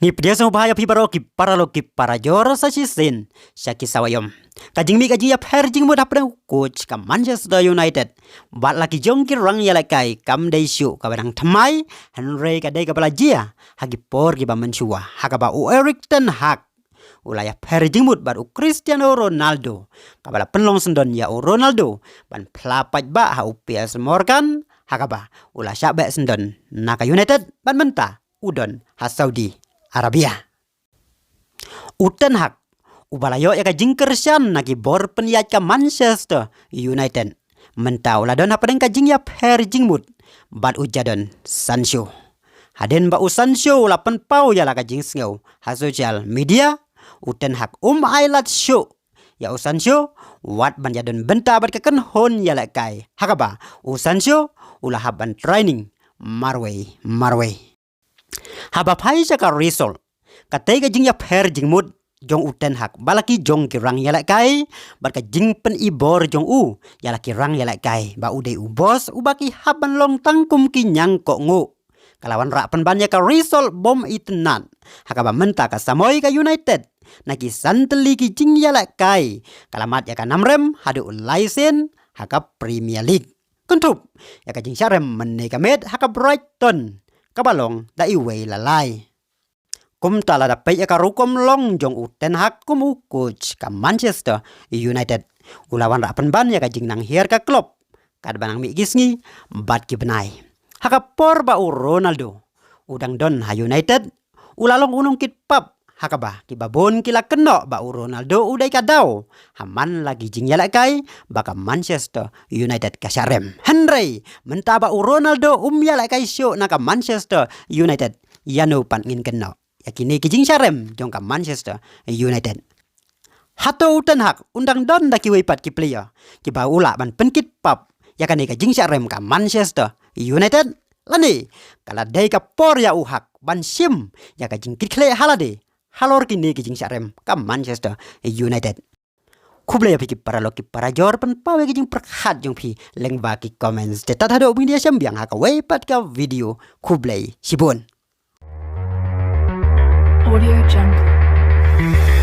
Ngip dia semua bahaya pi paralogi para jor sa sin syaki sawayom. Kajing mi kajing ya perjing mo dapre coach ka Manchester United. Bat laki jongkir rang ya lakai kam dai shu ka badang thamai Henry ka dai ka belajia hagi por ki ba menshua haka ba u Erik ten Hag. Ulaya perjing mut bat u Cristiano Ronaldo. Ka bala penlong sendon ya u Ronaldo ban plapaj ba ha u PS Morgan haka ba ula syabek sendon naka United ban menta udon ha Saudi Arabia. Uten Hag ubalayo ya ka jingker syan nagi bor penliat ka Manchester United. Mentau ladon apa ka jing ya per jingmut bat ujadon Sancho. Haden ba u Sancho lapan pau ya la ka jing sngau ha social media Uten Hag ailat show ya u Sancho wat ban jadon benta bat ka kan hon ya la kai. Hakaba u Sancho ulah haban training marway. Haba pai ka result katai ka jing ya per jingmut jong Uten Hag balaki jong kirang yalak kai barka jing pen ibor jong u yalaki rang yalak kai ba udai u bos ubaki haban long tangkum ki nyangkok ngu kalawan rak pen banyak ka result bom itenan hakaba menta ka Samoy ka United naki santeli ki jing yalak kai kalamat ya ka namrem hadu laisen haka Premier League kentup ya ka jing syarem meneka med haka Brighton kabalong da iwei lalai. Kum tala da pay ka rukom long jong Uten Hag kum coach ka Manchester United. Ulawan rapan ban ya ka jing nang hier ka klub. Kad banang mi gisngi bat ki benai. Haka por ba u Ronaldo. Udang don ha United. Ulalong unong kit pap. Haka ba ki babon kila kenok ba u Ronaldo udai ka daw. Haman lagi jing yalak kai baka Manchester United ka syarem. Henry menta ba u Ronaldo yalak kai show na ka Manchester United. Yano pan ngin kenok. Yakini kijing syarem jong ka Manchester United. Hato Uten Hag undang don da ki weipat ki player. Ki ba ula ban penkit pap yakani ka jing syarem ka Manchester United. Lani kala dai ka por ya u Hag ban sim ya ka jing kit kle halade. Halor kini kijing syarem ka Manchester United. Kublay pi ki para jor pen pawe kijing perkhat jong pi leng ba ki comments. Tetat hado uping dia sembiang ha ka weipat ka video kublay sibun. Audio Jungle.